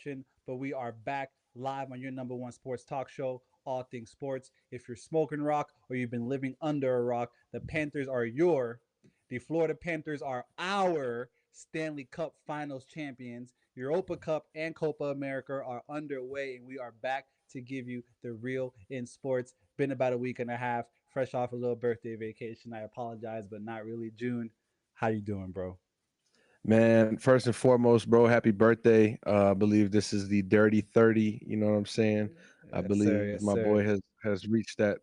interruption, but we are back live on your number one sports talk show, All Things Sports. If you're smoking rock or you've been living under a rock, the Florida Panthers are our Stanley Cup Finals champions. Europa Cup and Copa America are underway, and we are back to give you the real in sports. Been about a week and a half, fresh off a little birthday vacation. I apologize, but not really. June, how you doing, bro? Man, first and foremost, bro, happy birthday. I believe this is the dirty 30, you know what I'm saying? I Yes, sir. believe Yes, my boy sir. has reached that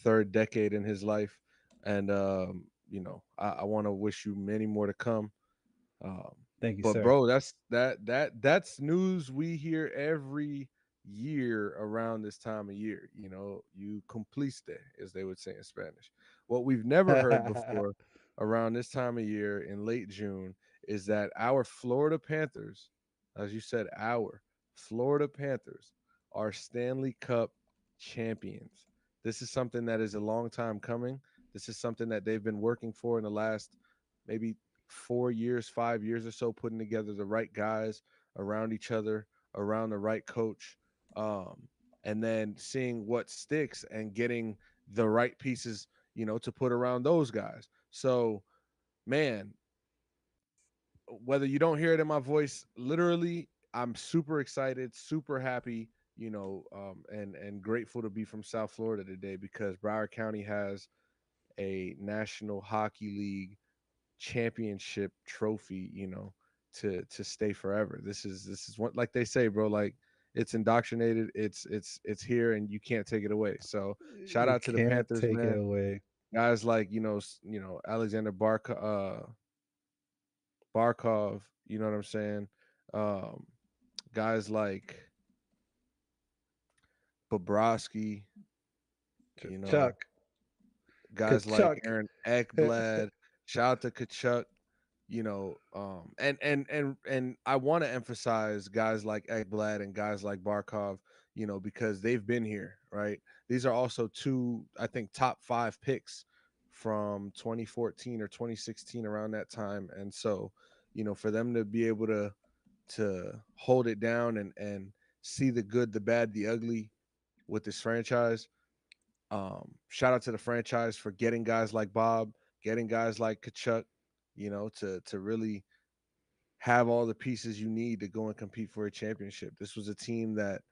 third decade in his life. And I want to wish you many more to come. Thank you, But sir. bro, that's news we hear every year around this time of year. You cumpliste, as they would say in Spanish. What we've never heard before around this time of year in late June is that our Florida Panthers, as you said, our Florida Panthers are Stanley Cup champions. This is something that is a long time coming. This is something that they've been working for in the last maybe 4 years, 5 years or so, putting together the right guys around each other, around the right coach, um, and then seeing what sticks and getting the right pieces, to put around those guys. So, man, whether you don't hear it in my voice, literally, I'm super excited, super happy, and grateful to be from South Florida today because Broward County has a National Hockey League championship trophy, to stay forever. This is what, like they say, bro, like it's indoctrinated, it's here and you can't take it away. So shout You out to the can't Panthers, take it man. away. Guys like, Alexander Barkov, you know what I'm saying? Um Guys like Bobrovsky, you know, Chuck, guys like Kachuk. Aaron Ekblad. Shout out to Kachuk. And I want to emphasize guys like Ekblad and guys like Barkov, because they've been here, right? These are also two, I think, top five picks from 2014 or 2016, around that time. And so, for them to be able to hold it down and see the good, the bad, the ugly with this franchise. Shout out to the franchise for getting guys like Bob, getting guys like Kachuk, to really have all the pieces you need to go and compete for a championship. This was a team that,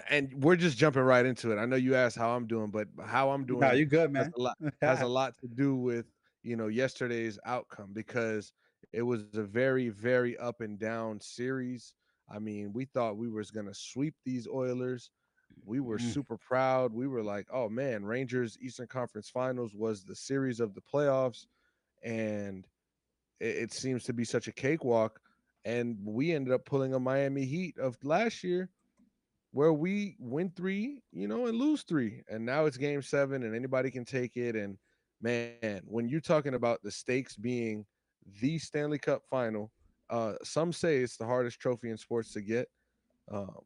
and we're just jumping right into it. I know you asked how I'm doing, but how I'm No, doing you good, has man. a lot has a lot to do with yesterday's outcome because it was a very very up and down series. I mean, we thought we was gonna sweep these Oilers. We were Mm, super proud. We were like, oh man, Rangers Eastern Conference Finals was the series of the playoffs, and it seems to be such a cakewalk. And we ended up pulling a Miami Heat of last year where we win three, and lose three. And now it's game seven and anybody can take it. And man, when you're talking about the stakes being the Stanley Cup final, some say it's the hardest trophy in sports to get. Um,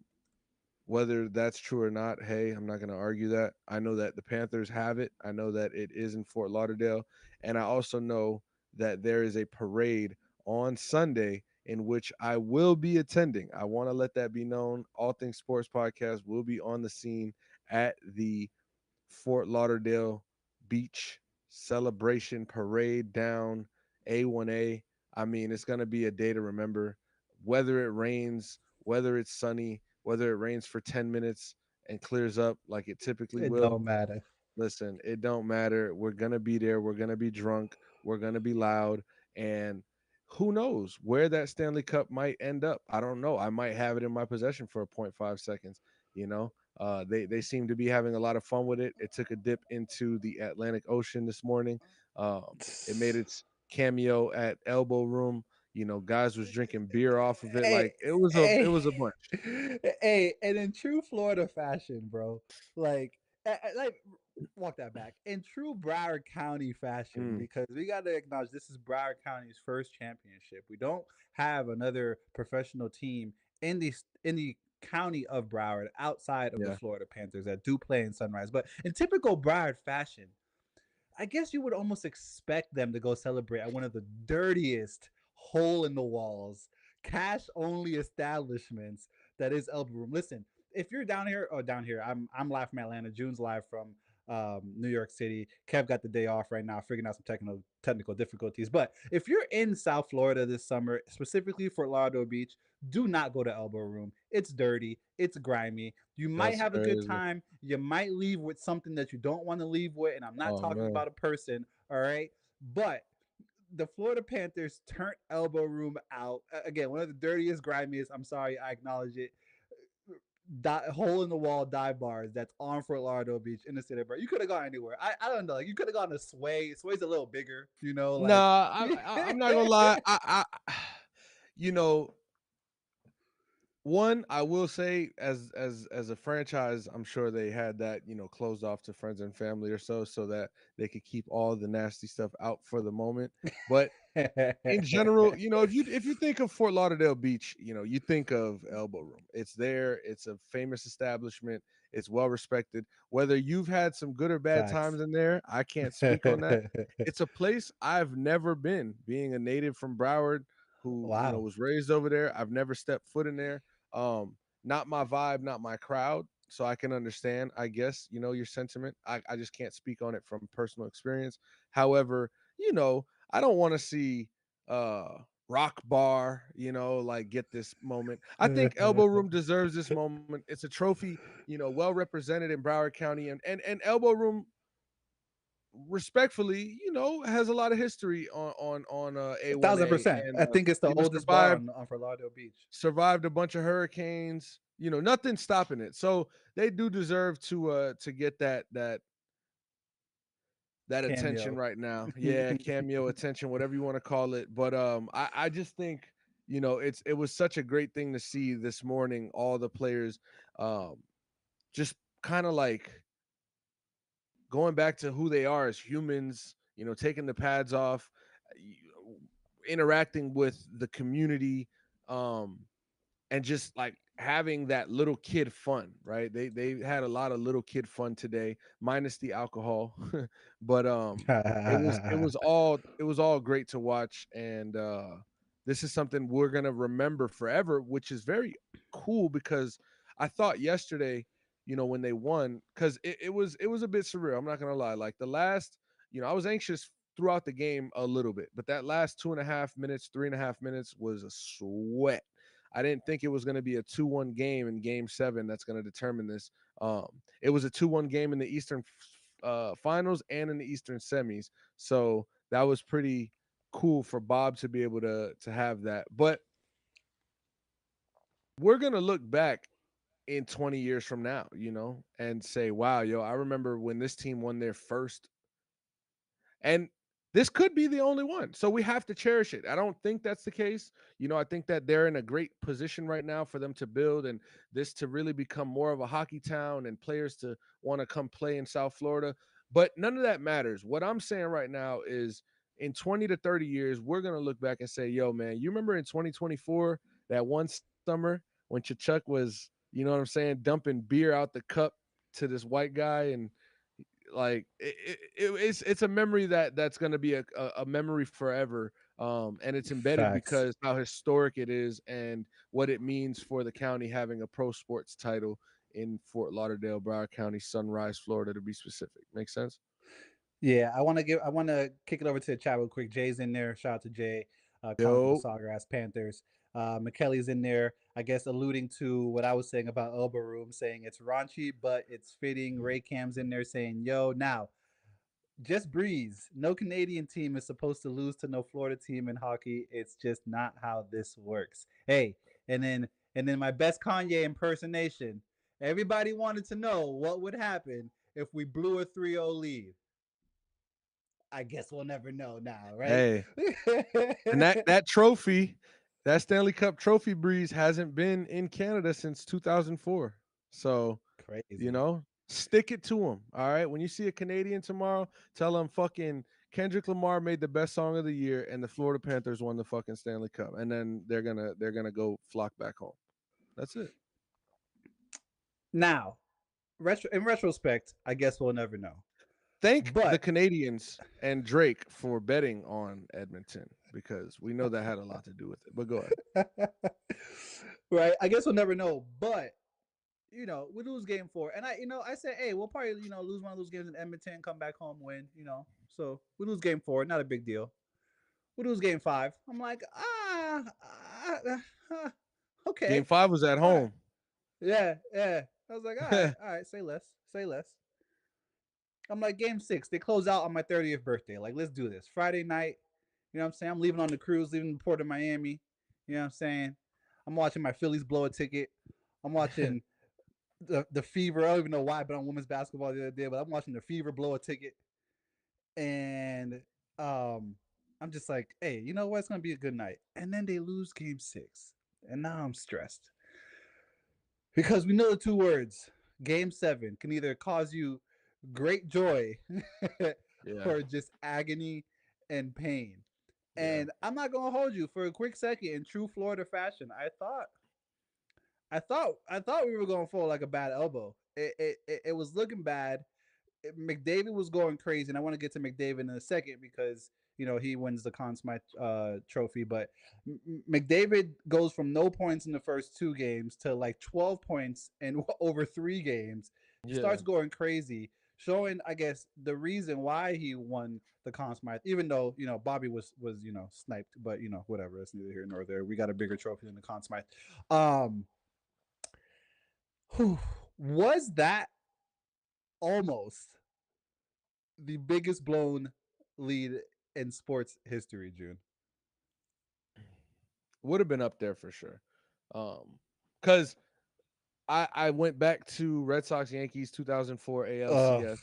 whether that's true or not, hey, I'm not going to argue that. I know that the Panthers have it. I know that it is in Fort Lauderdale. And I also know that there is a parade on Sunday in which I will be attending. I want to let that be known. All Things Sports Podcast will be on the scene at the Fort Lauderdale Beach celebration parade down A1A. I mean, it's going to be a day to remember. Whether it rains, whether it's sunny, whether it rains for 10 minutes and clears up like it typically it will. don't matter. Listen, it don't matter. We're going to be there. We're going to be drunk. We're going to be loud. And who knows where that Stanley Cup might end up? I don't know. I might have it in my possession for a point 0.5 seconds, you know? They seem to be having a lot of fun with it. It took a dip into the Atlantic Ocean this morning. It made its cameo at Elbow Room. Guys was drinking beer off of it. Hey, Like it was a bunch. hey, and in true Florida fashion, bro, like, like, walk that back. In true Broward County fashion, Mm, because we got to acknowledge this is Broward County's first championship. We don't have another professional team in the county of Broward outside of the yeah, Florida Panthers that do play in Sunrise. But in typical Broward fashion, I guess you would almost expect them to go celebrate at one of the dirtiest hole in the walls cash only establishments that is Elbow Room. Listen, if you're down here, oh down here, I'm live from Atlanta. June's live from New York City. Kev got the day off right now, figuring out some technical difficulties. But if you're in South Florida this summer, specifically Fort Lauderdale Beach, do not go to Elbow Room. It's dirty. It's grimy. You might That's have a good crazy. time. You might leave with something that you don't want to leave with, and I'm not Oh talking man. about a person. All right, but the Florida Panthers turned Elbow Room out again. One of the dirtiest, grimiest. I'm sorry, I acknowledge it. Hole in the wall dive bars that's on Fort Lauderdale Beach in the city, bro. You could have gone anywhere. I don't know. Like, you could have gone to Sway. Sway's a little bigger, you know. Like, Nah, I'm not gonna lie. You know, one, I will say, as a franchise, I'm sure they had that, closed off to friends and family or so that they could keep all the nasty stuff out for the moment. But in general, if you think of Fort Lauderdale Beach, you think of Elbow Room. It's there. It's a famous establishment. It's well respected. Whether you've had some good or bad facts. times in there, I can't speak on that. It's a place I've never been. Being a native from Broward, who Wow. was raised over there, I've never stepped foot in there. Not my vibe, not my crowd. So I can understand, I guess, your sentiment. I just can't speak on it from personal experience. However, I don't want to see Rock Bar, like get this moment. I think Elbow Room deserves this moment. It's a trophy, well represented in Broward County, and Elbow Room, respectfully, has a lot of history on A thousand A1A, percent. and I think it's the oldest bar survived on Fort Lauderdale Beach. survived a bunch of hurricanes. Nothing stopping it. So they do deserve to get that attention Cameo. right now. Yeah, cameo attention, whatever you want to call it. But I just think it was such a great thing to see this morning. All the players, um, just kind of like going back to who they are as humans. Taking the pads off, interacting with the community. Um, and just like having that little kid fun, right? They had a lot of little kid fun today, minus the alcohol. But it was all great to watch, and this is something we're gonna remember forever, which is very cool because I thought yesterday, when they won, because it was a bit surreal. I'm not gonna lie. Like the last, I was anxious throughout the game a little bit, but that last 2.5 minutes, 3.5 minutes was a sweat. I didn't think it was going to be a 2-1 game in game 7 that's going to determine this. It was a 2-1 game in the Eastern finals and in the Eastern semis. So that was pretty cool for Bob to be able to have that. But we're going to look back in 20 years from now, and say, wow, yo, I remember when this team won their first. And this could be the only one. So we have to cherish it. I don't think that's the case. I think that they're in a great position right now for them to build and this to really become more of a hockey town and players to want to come play in South Florida. But none of that matters. What I'm saying right now is in 20 to 30 years, we're going to look back and say, yo, man, you remember in 2024, that one summer when Chachuk was, what I'm saying, dumping beer out the cup to this white guy, and like it's a memory that's going to be a memory forever, and it's embedded Facts. because how historic it is and what it means for the county having a pro sports title in Fort Lauderdale, Broward County, Sunrise, Florida, to be specific. Make sense? Yeah, I want to kick it over to the chat real quick. Jay's in there. Shout out to Jay, calling for the Yo, Sawgrass Panthers. McKelly's in there, I guess, alluding to what I was saying about Elbow Room, saying it's raunchy, but it's fitting. Ray Cam's in there saying, "Yo, now just breeze. No Canadian team is supposed to lose to no Florida team in hockey. It's just not how this works." Hey, and then my best Kanye impersonation. Everybody wanted to know what would happen if we blew a 3-0 lead. I guess we'll never know now, right? hey, and that trophy, that Stanley Cup trophy, breeze hasn't been in Canada since 2004. So Crazy. stick it to them. All right. When you see a Canadian tomorrow, tell them fucking Kendrick Lamar made the best song of the year and the Florida Panthers won the fucking Stanley Cup. And then they're gonna go flock back home. That's it. Now, in retrospect, I guess we'll never know. Thank the But Canadians and Drake for betting on Edmonton because we know that had a lot to do with it. But go ahead. right, I guess we'll never know. But we lose game four, and I said, hey, we'll probably lose one of those games in Edmonton, come back home, win. So we lose game four, not a big deal. We lose game five. I'm like, Game okay, 5 was at all right, home. yeah, yeah. I was like, all right, say less, say less. I'm like, game six, they close out on my 30th birthday. Like, let's do this. Friday night, you know what I'm saying? I'm leaving on the cruise, leaving the port of Miami. You know what I'm saying? I'm watching my Phillies blow a ticket. I'm watching the Fever. I don't even know why, but on women's basketball the other day, but I'm watching the Fever blow a ticket. And I'm just like, hey, you know what? It's gonna be a good night. And then they lose game six. And now I'm stressed. Because we know the two words, game seven, can either cause you great joy Yeah. or just agony and pain. Yeah. And I'm not gonna hold you for a quick second. In true Florida fashion, I thought we were gonna fall like a bad elbow. It was looking bad. McDavid was going crazy, and I want to get to McDavid in a second because he wins the Conn Smythe trophy. But McDavid goes from no points in the first two games to like 12 points in over 3 games. Yeah. Starts going crazy, showing I guess the reason why he won the Conn Smythe. Even though Bobby was sniped, but whatever. It's neither here nor there. We got a bigger trophy than the Conn Smythe. Um, was that almost the biggest blown lead in sports history, June? Would have been up there for sure. Cuz I went back to Red Sox Yankees 2004 Ugh, ALCS,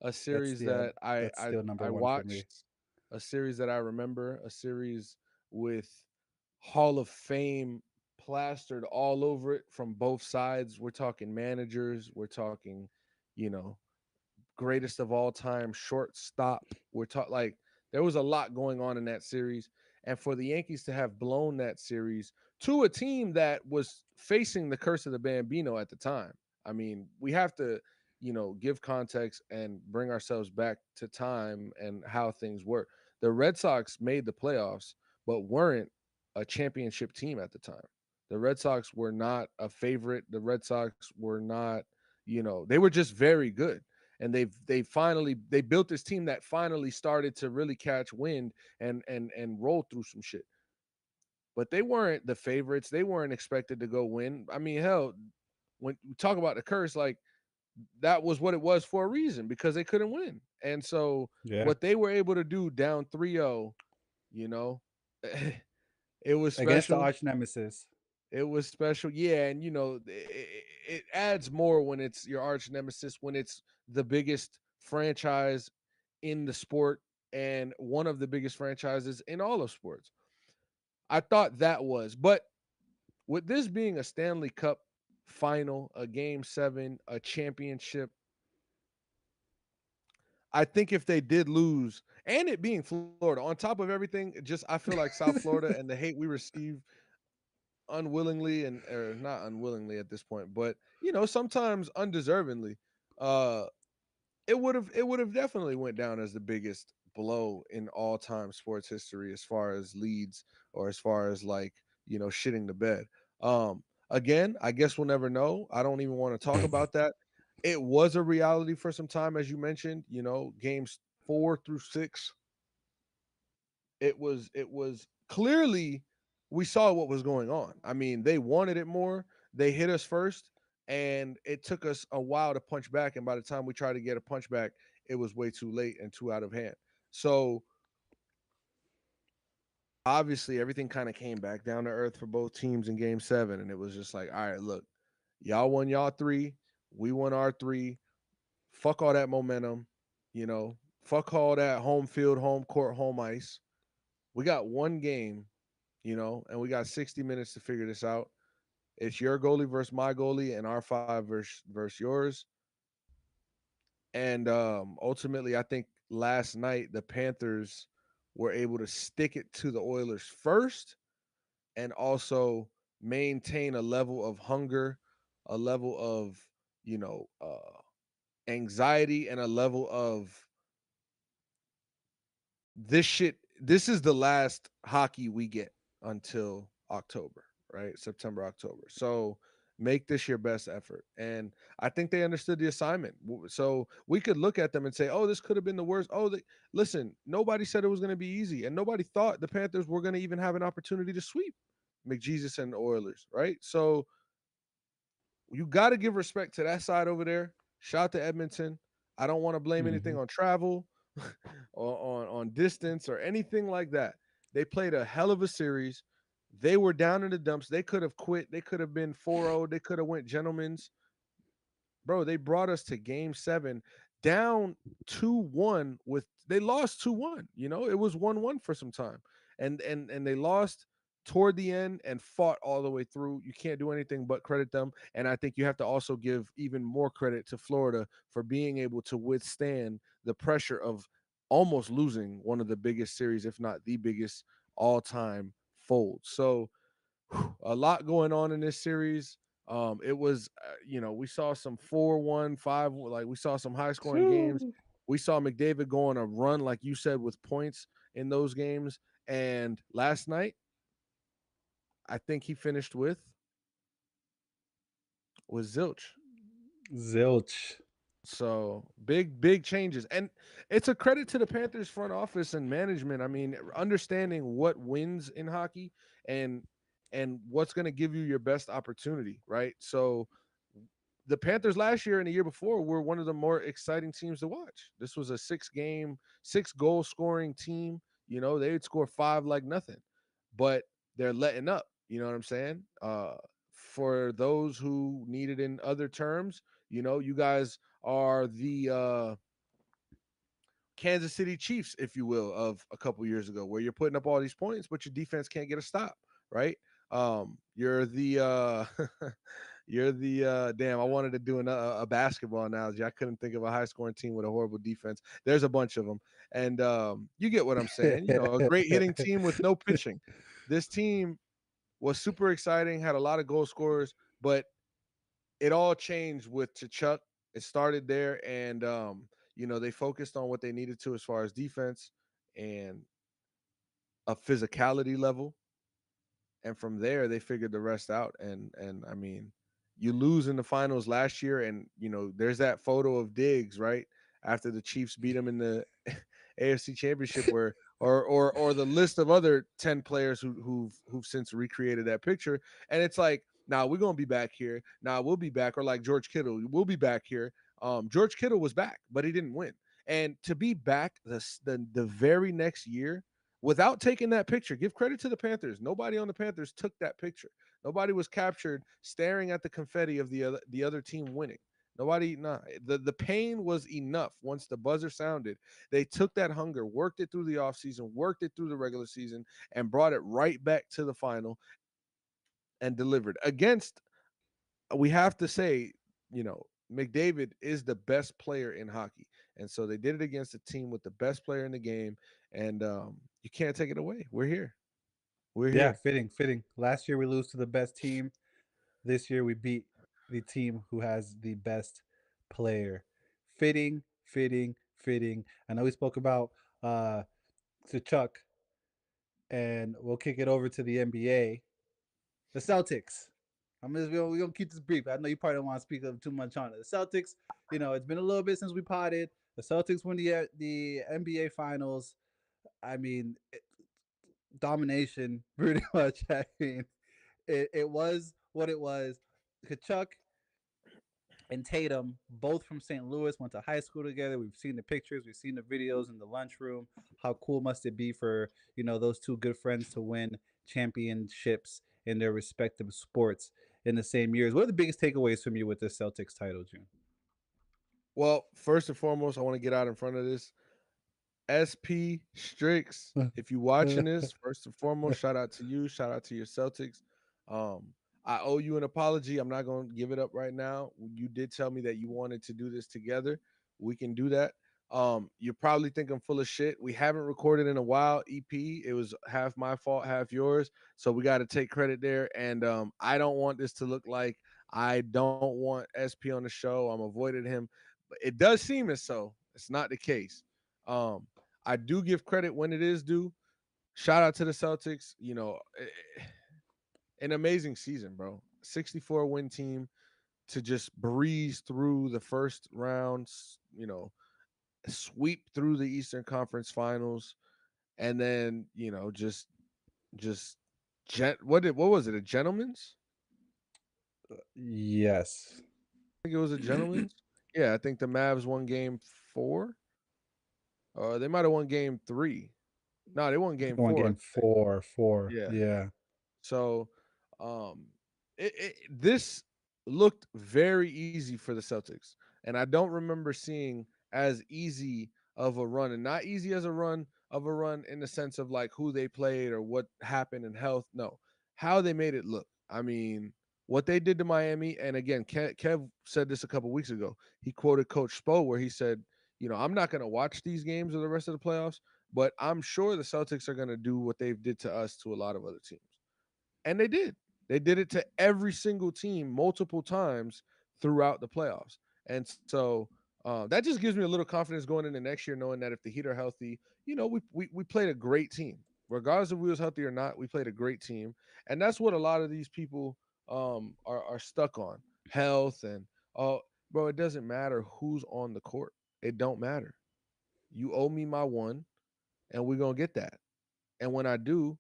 a that's series yeah, that that's still number I one for me. watched, a series that I remember, a series with Hall of Fame plastered all over it from both sides. We're talking managers, we're talking, you know, greatest of all time shortstop. We're talking like there was a lot going on in that series, and for the Yankees to have blown that series to a team that was facing the curse of the Bambino at the time. I mean, we have to, give context and bring ourselves back to time and how things work. The Red Sox made the playoffs, but weren't a championship team at the time. The Red Sox were not a favorite. The Red Sox were not, they were just very good, and they built this team that finally started to really catch wind and roll through some shit. But they weren't the favorites. They weren't expected to go win. I mean, hell, when we talk about the curse, like that was what it was for a reason because they couldn't win. And so Yeah, what they were able to do down 3-0, you know, it was against the special. arch nemesis. It was special. Yeah, and it adds more when it's your arch nemesis, when it's the biggest franchise in the sport and one of the biggest franchises in all of sports. I thought that was, but with this being a Stanley Cup final, a game 7, a championship, I think if they did lose and it being Florida, on top of everything, just I feel like South Florida and the hate we receive unwillingly and or not unwillingly at this point, but sometimes undeservingly, uh it would have definitely went down as the biggest blow in all time sports history as far as leads or as far as like shitting the bed. Again, I guess we'll never know. I don't even want to talk about that. It was a reality for some time, as you mentioned. Games 4 through 6, it was clearly we saw what was going on. I mean, they wanted it more. They hit us first, and it took us a while to punch back. And by the time we tried to get a punch back, it was way too late and too out of hand. So obviously, everything kind of came back down to earth for both teams in Game 7, and it was just like, all right, look, y'all won y'all 3, we won our 3. Fuck all that momentum, fuck all that home field, home court, home ice. We got one game, and we got 60 minutes to figure this out. It's your goalie versus my goalie and our 5 versus yours. And ultimately, I think last night the Panthers were able to stick it to the Oilers first and also maintain a level of hunger, a level of, you know, uh, anxiety, and a level of this is the last hockey we get until October, right? September, October. So make this your best effort. And I think they understood the assignment. So we could look at them and say, oh, this could have been the worst. Oh, listen, nobody said it was going to be easy. And nobody thought the Panthers were going to even have an opportunity to sweep McJesus and the Oilers, right? So you got to give respect to that side over there. Shout out to Edmonton. I don't want to blame anything Hmm. on travel or on distance or anything like that. They played a hell of a series. They were down in the dumps. They could have quit. They could have been 4-0. They could have went gentlemen's. Bro, they brought us to game 7 down 2-1 with they lost 2-1. It was 1-1 for some time. And they lost toward the end and fought all the way through. You can't do anything but credit them. And I think you have to also give even more credit to Florida for being able to withstand the pressure of almost losing one of the biggest series, if not the biggest all-time fold. So a lot going on in this series. It was, we saw some 4-1, 5, like we saw some high scoring games. We saw McDavid go on a run, like you said, with points in those games. And last night, I think he finished with zilch. Zilch. So big changes. And it's a credit to the Panthers front office and management. I mean, understanding what wins in hockey and what's going to give you your best opportunity, right? So the Panthers last year and the year before were one of the more exciting teams to watch. This was a 6 goal scoring team. They would score 5 like nothing. But they're letting up, you know what I'm saying? For those who need it in other terms, you guys are the Kansas City Chiefs, if you will, of a couple years ago, where you're putting up all these points, but your defense can't get a stop, right? You're the you're the damn. I wanted to do a basketball analogy. I couldn't think of a high scoring team with a horrible defense. There's a bunch of them, and you get what I'm saying. A great hitting team with no pitching. This team was super exciting, had a lot of goal scorers, but it all changed with Chuck. It started there, and they focused on what they needed to as far as defense and a physicality level, and from there they figured the rest out. And I mean, you lose in the finals last year, and there's that photo of Diggs right after the Chiefs beat him in the AFC Championship, where or the list of other 10 players who've since recreated that picture, and it's like, now we're gonna be back here. Now we'll be back, or like George Kittle, we'll be back here. George Kittle was back, but he didn't win. And to be back the very next year without taking that picture, give credit to the Panthers. Nobody on the Panthers took that picture. Nobody was captured staring at the confetti of the other team winning. Nobody, nah. The pain was enough once the buzzer sounded. They took that hunger, worked it through the offseason, worked it through the regular season, and brought it right back to the final and delivered. Against, we have to say, McDavid is the best player in hockey. And so they did it against a team with the best player in the game. And you can't take it away. We're here. We're Yeah, here. fitting. Last year we lose to the best team. This year we beat the team who has the best player. Fitting. I know we spoke about uh to Chuck, and we'll kick it over to the NBA. The Celtics. We're gonna keep this brief. I know you probably don't want to speak of too much on it. The Celtics, it's been a little bit since we potted. The Celtics win the NBA Finals. I mean, domination, pretty much. I mean, it was what it was. Kachuk and Tatum, both from St. Louis, went to high school together. We've seen the pictures, we've seen the videos in the lunchroom. How cool must it be for those two good friends to win championships in their respective sports in the same years? What are the biggest takeaways from you with this Celtics title, June? Well, first and foremost, I want to get out in front of this. SP Strix, if you watching this, first and foremost, shout out to you. Shout out to your Celtics. Um, I owe you an apology. I'm not going to give it up right now. You did tell me that you wanted to do this together. We can do that. You probably think I'm full of shit. We haven't recorded in a while. EP, it was half my fault, half yours. So we got to take credit there. And I don't want this to look like I don't want SP on the show. I'm avoiding him, but it does seem as so. It's not the case. Um, I do give credit when it is due. Shout out to the Celtics. An amazing season, bro. 64 win team to just breeze through the first rounds, sweep through the Eastern Conference Finals, and then just what was it, a gentleman's? Yes. I think it was a gentleman's. Yeah, I think the Mavs won game 4. They might have won game 3. No, they won I think game I won 4, I game think. four. Yeah. Yeah. So, um, this looked very easy for the Celtics, and I don't remember seeing as easy of a run, and not easy as a run in the sense of like who they played or what happened in health. No, how they made it look. I mean, what they did to Miami, and again, Kev said this a couple weeks ago. He quoted Coach Spo where he said, I'm not going to watch these games or the rest of the playoffs, but I'm sure the Celtics are going to do what they've did to us to a lot of other teams. And they did. They did it to every single team multiple times throughout the playoffs. And so that just gives me a little confidence going into next year, knowing that if the Heat are healthy, we played a great team. Regardless if we was healthy or not, we played a great team. And that's what a lot of these people are stuck on. Health and bro, it doesn't matter who's on the court. It don't matter. You owe me my one, and we're gonna get that. And when I do,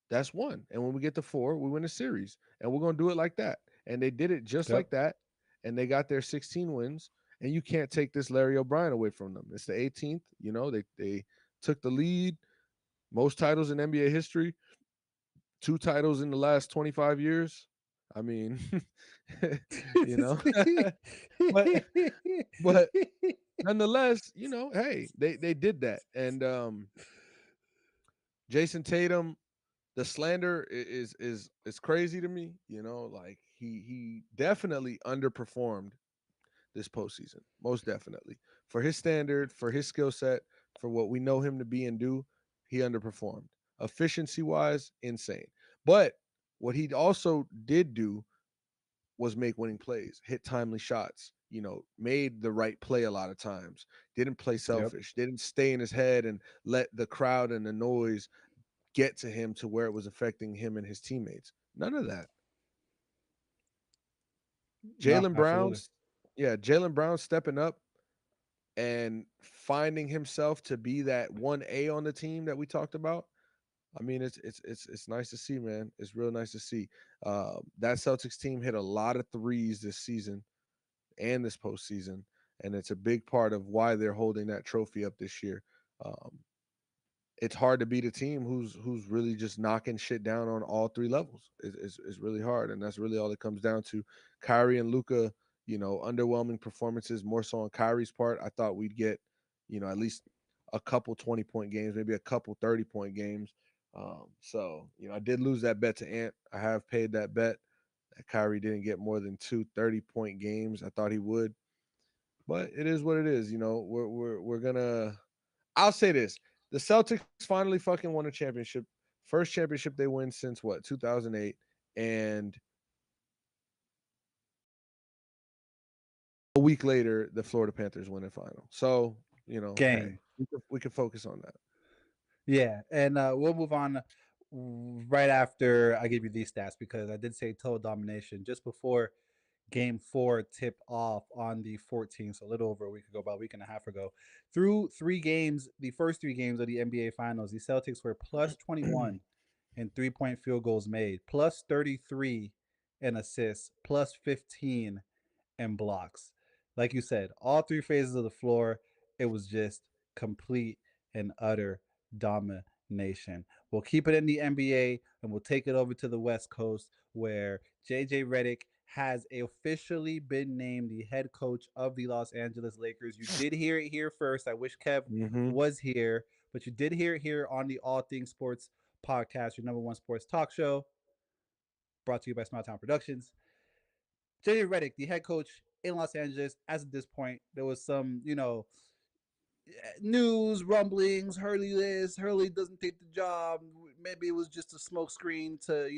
that's one. And when we get to 4, we win a series. And we're going to do it like that. And they did it just Yep. like that. And they got their 16 wins. And you can't take this Larry O'Brien away from them. It's the 18th. They took the lead, most titles in NBA history, 2 titles in the last 25 years. I mean, you know, but but nonetheless, hey, they did that. And Jason Tatum, the slander is crazy to me. Like he definitely underperformed this postseason, most definitely for his standard, for his skill set, for what we know him to be and do. He underperformed efficiency wise, insane. But what he also did do was make winning plays, hit timely shots. Made the right play a lot of times. Didn't play Yep. selfish. Didn't stay in his head and let the crowd and the noise get to him to where it was affecting him and his teammates. None of that. No, Jalen absolutely. Brown's, yeah, Jalen Brown stepping up and finding himself to be that 1A on the team that we talked about. I mean, it's nice to see, man. It's real nice to see. That Celtics team hit a lot of threes this season and this postseason, and it's a big part of why they're holding that trophy up this year. Um, it's hard to beat a team who's really just knocking shit down on all 3 levels. It's really hard, and that's really all it comes down to. Kyrie and Luca, underwhelming performances more so on Kyrie's part. I thought we'd get, at least a couple 20-point games, maybe a couple 30-point games. So I did lose that bet to Ant. I have paid that bet that Kyrie didn't get more than 2 30-point games. I thought he would, but it is what it is. We're gonna. I'll say this: the Celtics finally fucking won a championship, first championship they win since what 2008, and a week later the Florida Panthers win a final. So hey, Gang. we can focus on that. Yeah, and we'll move on right after I give you these stats because I did say total domination just before game 4 tip off on the 14th, so a little over a week ago, about a week and a half ago. Through 3 games, the first 3 games of the NBA Finals, the Celtics were plus 21 in 3-point field goals made, plus 33 in assists, plus 15 and blocks. Like you said, all 3 phases of the floor, it was just complete and utter domination. We'll keep it in the NBA and we'll take it over to the West Coast where JJ Redick has officially been named the head coach of the Los Angeles Lakers. You did hear it here first. I wish Kev Mm-hmm. was here, but you did hear it here on the All Things Sports podcast, your number one sports talk show, brought to you by Smile Town Productions. JJ Redick, the head coach in Los Angeles, as of this point, there was some, news rumblings. Hurley doesn't take the job. Maybe it was just a smokescreen to,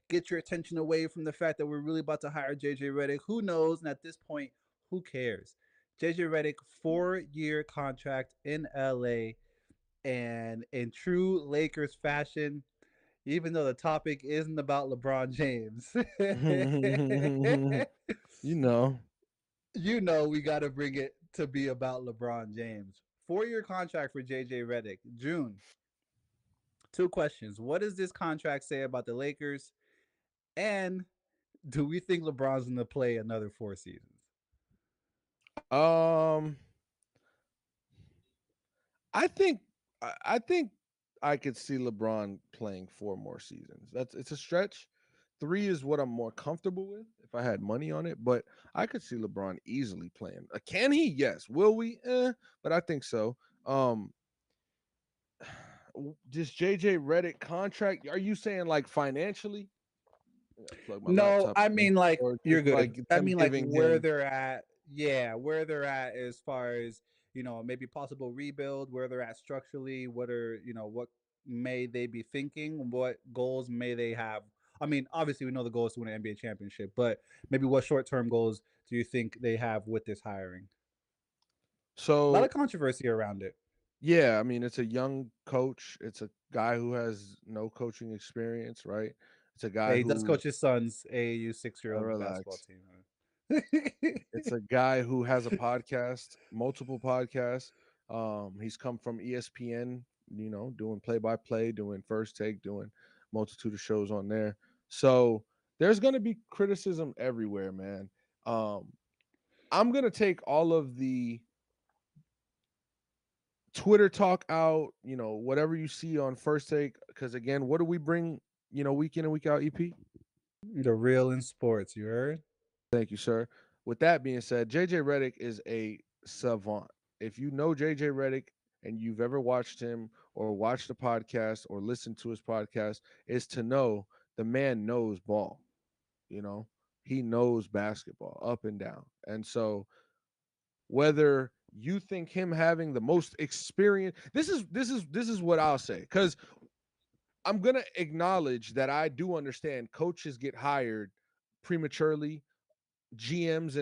get your attention away from the fact that we're really about to hire JJ Redick. Who knows? And at this point, who cares? JJ Redick, 4-year contract in LA. And in true Lakers fashion, even though the topic isn't about LeBron James, You know. you know we got to bring it to be about LeBron James. 4-year contract for JJ Redick. June. Two questions. What does this contract say about the Lakers? And do we think LeBron's going to play another 4 seasons? Um, I think I think I could see LeBron playing 4 more seasons. It's a stretch. 3 is what I'm more comfortable with if I had money on it, but I could see LeBron easily playing. Can he? Yes. Will we? But I think so. Um, this JJ Redick contract, are you saying like financially? I gotta plug my No, laptop I in. mean like Or you're just good. like I them mean like giving where him. they're at. Yeah, where they're at as far as, maybe possible rebuild, where they're at structurally, what may they be thinking, what goals may they have. I mean, obviously we know the goal is to win an NBA championship, but maybe what short-term goals do you think they have with this hiring? A lot of So controversy around it. yeah, I mean, it's a young coach. It's a guy who has no coaching experience, right? It's a guy Hey, he does who coach his son's AAU 6-year-old basketball relax. team. It's a guy who has a podcast, multiple podcasts. He's come from ESPN, doing play by play, doing first take, doing multitude of shows on there. So there's gonna be criticism everywhere, man. Um, I'm gonna take all of the Twitter talk out, whatever you see on first take. Because again, what do we bring, week in and week out, EP? The real in sports, you heard? Thank you, sir. With that being said, JJ Redick is a savant. If you know JJ Redick and you've ever watched him or watched a podcast or listened to his podcast, is to know the man knows ball. You know, he knows basketball up and down. And so whether you think him having the most experience, this is what I'll say. Because I'm gonna acknowledge that I do understand coaches get hired prematurely. GMs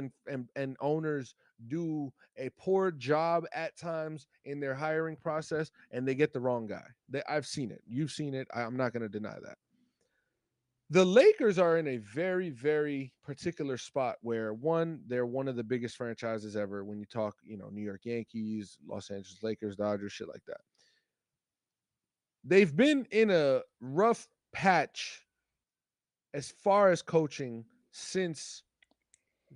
and owners do a poor job at times in their hiring process, and they get the wrong guy. I've seen it. You've seen it. I'm not going to deny that. The Lakers are in a very, very particular spot where one, they're one of the biggest franchises ever. When you talk, New York Yankees, Los Angeles Lakers, Dodgers, shit like that. They've been in a rough patch as far as coaching since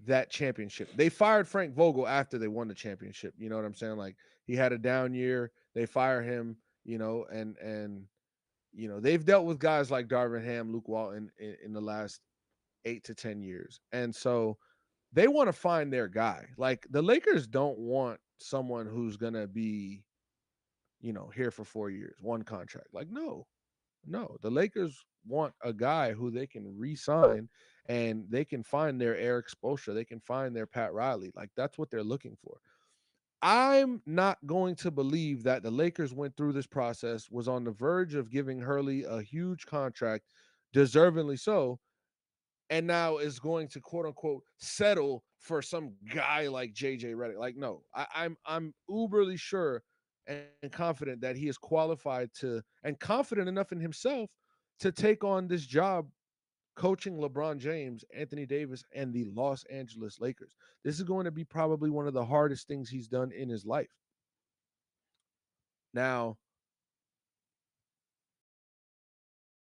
that championship. They fired Frank Vogel after they won the championship. You know what I'm saying? Like he had a down year. They fire him, and they've dealt with guys like Darvin Ham, Luke Walton in the last 8 to 10 years. And so they want to find their guy. Like the Lakers don't want someone who's gonna be, here for 4 years, one contract. Like, no, no. The Lakers want a guy who they can re-sign and they can find their Eric Spoelstra. They can find their Pat Riley. Like that's what they're looking for. I'm not going to believe that the Lakers went through this process, was on the verge of giving Hurley a huge contract, deservingly so, and now is going to quote unquote settle for some guy like JJ Redick. Like, no, I'm uberly sure and confident that he is qualified to and confident enough in himself to take on this job coaching LeBron James, Anthony Davis, and the Los Angeles Lakers. This is going to be probably one of the hardest things he's done in his life. Now,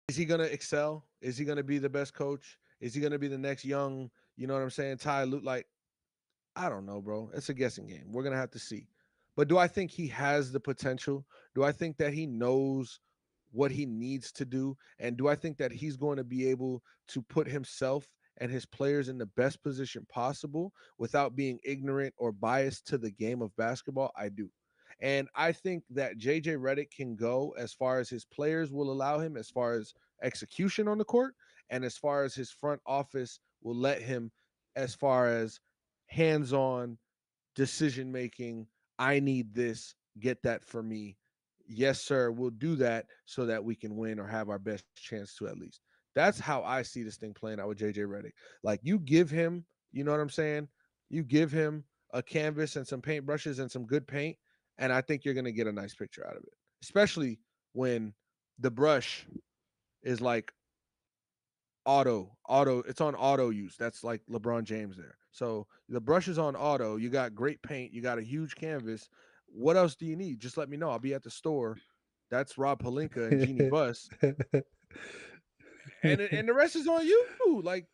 is he going to excel? Is he going to be the best coach? Is he going to be the next young, you know what I'm saying, Ty Lue? Like, I don't know, bro. It's a guessing game. We're gonna have to see. But do I think he has the potential? Do I think that he knows what he needs to do? And do I think that he's going to be able to put himself and his players in the best position possible without being ignorant or biased to the game of basketball? I do. And I think that JJ Redick can go as far as his players will allow him, as far as execution on the court, and as far as his front office will let him, as far as hands-on decision making. I need this, get that for me. Yes, sir, we'll do that so that we can win or have our best chance to at least. That's how I see this thing playing out with JJ Redick. Like you give him, you know what I'm saying? You give him a canvas and some paintbrushes and some good paint, and I think you're gonna get a nice picture out of it. especially when the brush is like auto, it's on auto use. That's like LeBron James there. So the brush is on auto, you got great paint, you got a huge canvas. What else do you need? Just let me know. I'll be at the store. That's Rob Palinka and Jeannie Buss, and the rest is on you. Like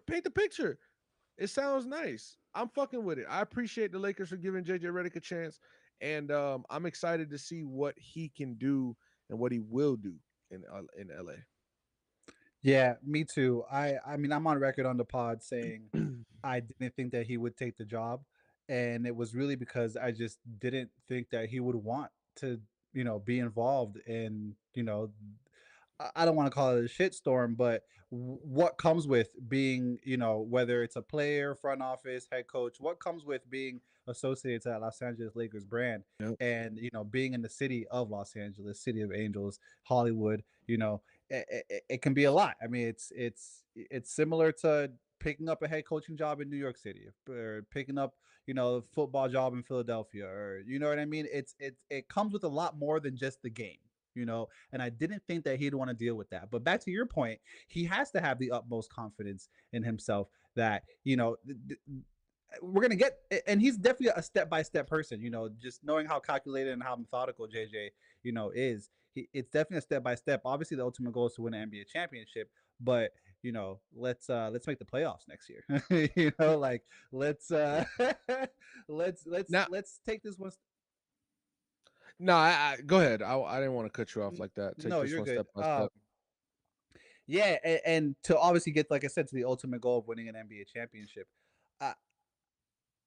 paint the picture. It sounds nice. I'm fucking with it. I appreciate the Lakers for giving JJ Redick a chance, and I'm excited to see what he can do and what he will do in LA. Yeah, me too. I mean, I'm on record on the pod saying I didn't think that he would take the job, and it was really because I just didn't think that he would want to, be involved in, I don't want to call it a shitstorm, but what comes with being, whether it's a player, front office, head coach, what comes with being associated to that Los Angeles Lakers brand, Yep. and being in the city of Los Angeles, city of angels, Hollywood, it can be a lot. I mean, it's similar to picking up a head coaching job in New York City, or picking up, a football job in Philadelphia, or you know what I mean. It comes with a lot more than just the game. And I didn't think that he'd want to deal with that. But back to your point, he has to have the utmost confidence in himself that, we're gonna get, and he's definitely a step by step person. Just knowing how calculated and how methodical JJ, is. It's definitely a step by step. Obviously, the ultimate goal is to win an NBA championship, but let's make the playoffs next year. Like let's Now, let's take this one. no, go ahead. I didn't want to cut you off like that. Take No, this you're one good. step by step. Yeah, and to obviously get, like I said, to the ultimate goal of winning an NBA championship. Uh,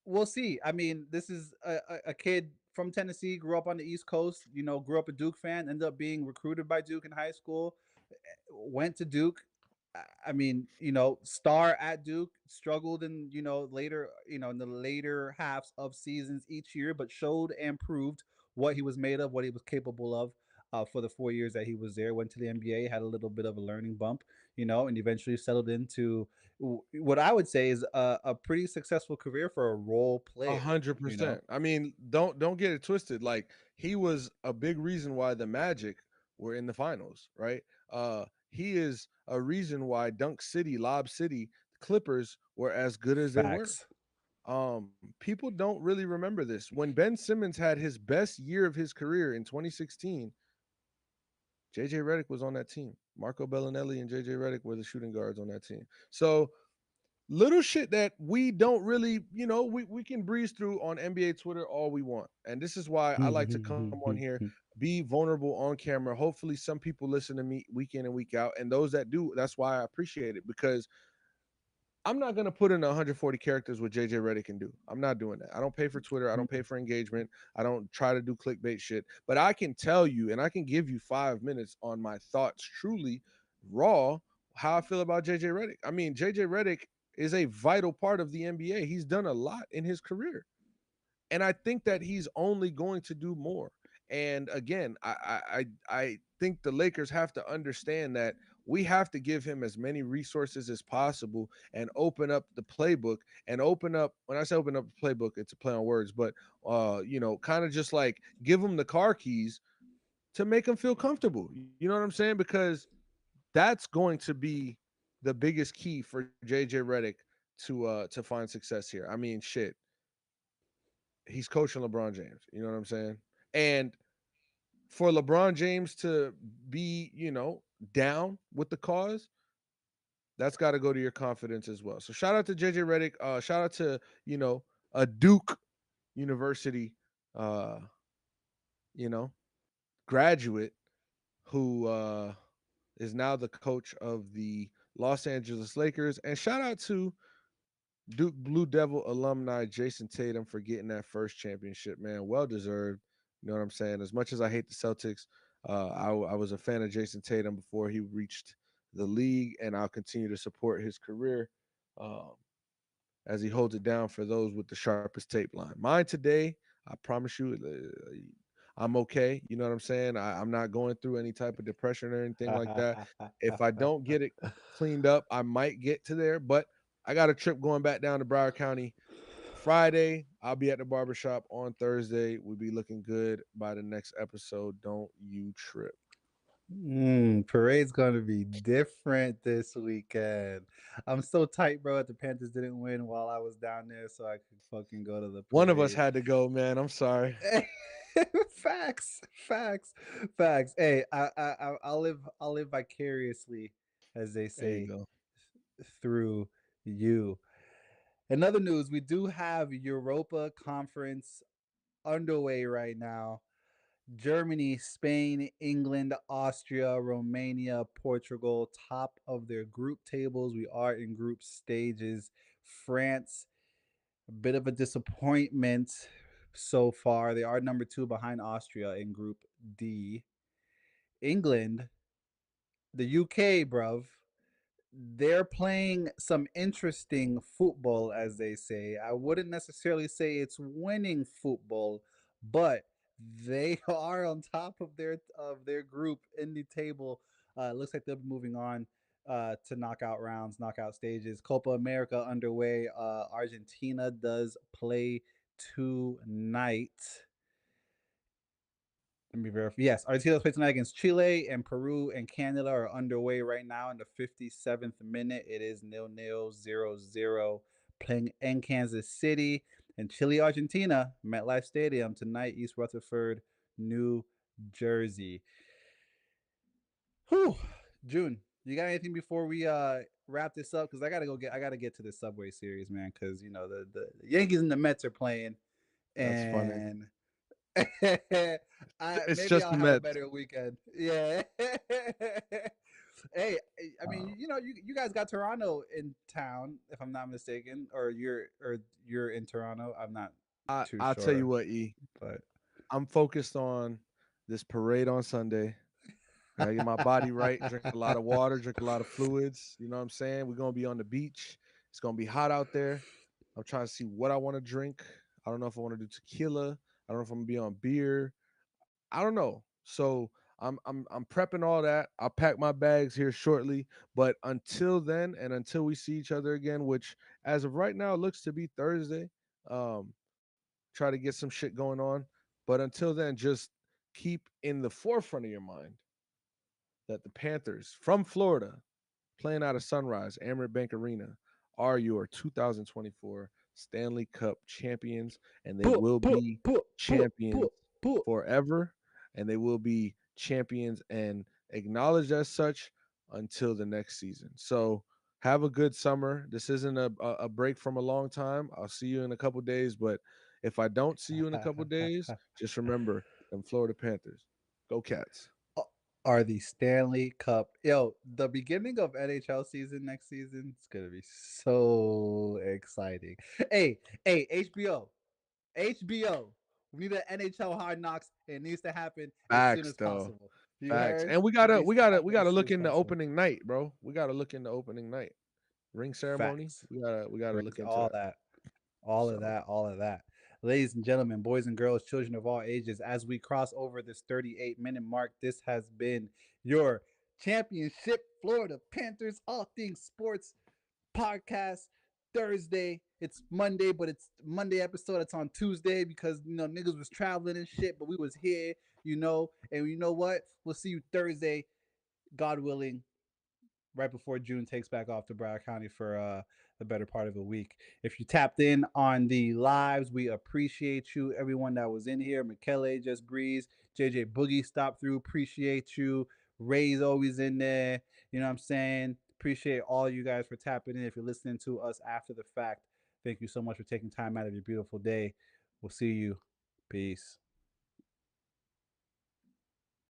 we'll see. I mean, this is a kid from Tennessee, grew up on the East Coast, grew up a Duke fan, ended up being recruited by Duke in high school, went to Duke. I mean, star at Duke, struggled in, later, in the later halves of seasons each year, but showed and proved what he was made of, what he was capable of. For the 4 years that he was there, went to the NBA, had a little bit of a learning bump, and eventually settled into what I would say is a pretty successful career for a role A player. hundred percent. I mean, don't get it twisted. Like he was a big reason why the Magic were in the finals, right? He is a reason why Dunk City, Lob City, Clippers were as good as they were. Facts. People don't really remember this. When Ben Simmons had his best year of his career in 2016, JJ Redick was on that team. Marco Bellinelli and JJ Redick were the shooting guards on that team. So little shit that we don't really, we can breeze through on NBA Twitter all we want. And this is why I like to come on here, be vulnerable on camera. Hopefully, some people listen to me week in and week out. And those that do, that's why I appreciate it because I'm not going to put in 140 characters what JJ Redick can do. I'm not doing that. I don't pay for Twitter. I don't pay for engagement. I don't try to do clickbait shit. But I can tell you and I can give you 5 minutes on my thoughts truly raw how I feel about JJ Redick. I mean, JJ Redick is a vital part of the NBA. He's done a lot in his career. And I think that he's only going to do more. And again, I think the Lakers have to understand that we have to give him as many resources as possible and open up the playbook and open up. When I say open up the playbook, it's a play on words, but kind of just like give him the car keys to make him feel comfortable. You know what I'm saying? Because that's going to be the biggest key for JJ Redick to find success here. I mean, shit, he's coaching LeBron James. You know what I'm saying? And for LeBron James to be, down with the cause, that's got to go to your confidence as well. So shout out to JJ Redick. Shout out to, a Duke University, uh, you know, graduate who is now the coach of the Los Angeles Lakers. And shout out to Duke Blue Devil alumni Jason Tatum for getting that first championship, man. Well deserved. You know what I'm saying? As much as I hate the Celtics, I was a fan of Jason Tatum before he reached the league, and I'll continue to support his career um, as he holds it down for those with the sharpest tape line. Mine today, I promise you, I'm okay. You know what I'm saying? I'm not going through any type of depression or anything like that. If I don't get it cleaned up, I might get to there, but I got a trip going back down to Broward County Friday. I'll be at the barbershop on Thursday. We'll be looking good by the next episode. Don't you trip. Parade's gonna be different this weekend. I'm so tight, bro. That the Panthers didn't win while I was down there, so I could fucking go to the One of us parade. had to go, man. I'm sorry. Facts, facts, facts. Hey, I'll live vicariously, as they There you say, go. through you. In other news, we do have Europa Conference underway right now. Germany, Spain, England, Austria, Romania, Portugal, top of their group tables. We are in group stages. France, a bit of a disappointment so far. They are number two behind Austria in Group D. England, the UK, bruv, they're playing some interesting football, as they say. I wouldn't necessarily say it's winning football, but they are on top of their group in the table. Looks like they'll be moving on to knockout rounds, knockout stages. Copa America underway. Argentina does play tonight. Let me verify. Yes, Argentina's play tonight against Chile, and Peru and Canada are underway right now in the 57th minute. It is 0-0, 0-0, playing in Kansas City. And Chile, Argentina, MetLife Stadium tonight, East Rutherford, New Jersey. Whew. June, you got anything before we wrap this up? Because I gotta get to the Subway Series, man. Because you know the Yankees and the Mets are playing, That's funny. and It's maybe just I'll the have a Mets. better weekend. Yeah. Hey, I mean, Uh, you know, you guys got Toronto in town, if I'm not mistaken, or you're in Toronto. I'm not too I'll tell you sure, what, E. but I'm focused on this parade on Sunday. Gotta get my body right, drink a lot of water, drink a lot of fluids. You know what I'm saying? We're gonna be on the beach. It's gonna be hot out there. I'm trying to see what I want to drink. I don't know if I want to do tequila. I don't know if I'm gonna be on beer. I don't know. So I'm prepping all that. I'll pack my bags here shortly. But until then, and until we see each other again, which as of right now looks to be Thursday, um, try to get some shit going on. But until then, just keep in the forefront of your mind that the Panthers from Florida, playing out of Sunrise, Amerant Bank Arena, are your 2024 Stanley Cup champions, and they puh, will puh, be puh, puh, puh, champions puh. forever, and they will be champions and acknowledged as such until the next season. So have a good summer. This isn't a break from a long time. I'll see you in a couple days, but if I don't see you in a couple days, just remember them Florida Panthers. Go Cats. Are the Stanley Cup. Yo, the beginning of NHL season next season is gonna be so exciting. Hey, hey, HBO, HBO. We need an NHL Hard Knocks. It needs to happen as soon Facts as though. possible. You Facts. heard? And we It gotta needs we to gotta we happen as gotta soon look as into possible. opening night, bro. We gotta look into opening night. Ring ceremony. Facts. We gotta look Rings, into all that. that. All of So that, all of that. Ladies and gentlemen, boys and girls, children of all ages, as we cross over this 38-minute mark, this has been your championship Florida Panthers All Things Sports podcast. Thursday. It's Monday, but it's Monday episode. It's on Tuesday because you know niggas was traveling and shit, but we was here, you know. And you know what? We'll see you Thursday, God willing, right before June takes back off to Broward County for the better part of a week. If you tapped in on the lives, we appreciate you. Everyone that was in here, Michele, Just Breeze, JJ Boogie stopped through, appreciate you. Ray's always in there. You know what I'm saying? Appreciate all you guys for tapping in. If you're listening to us after the fact, thank you so much for taking time out of your beautiful day. We'll see you. Peace.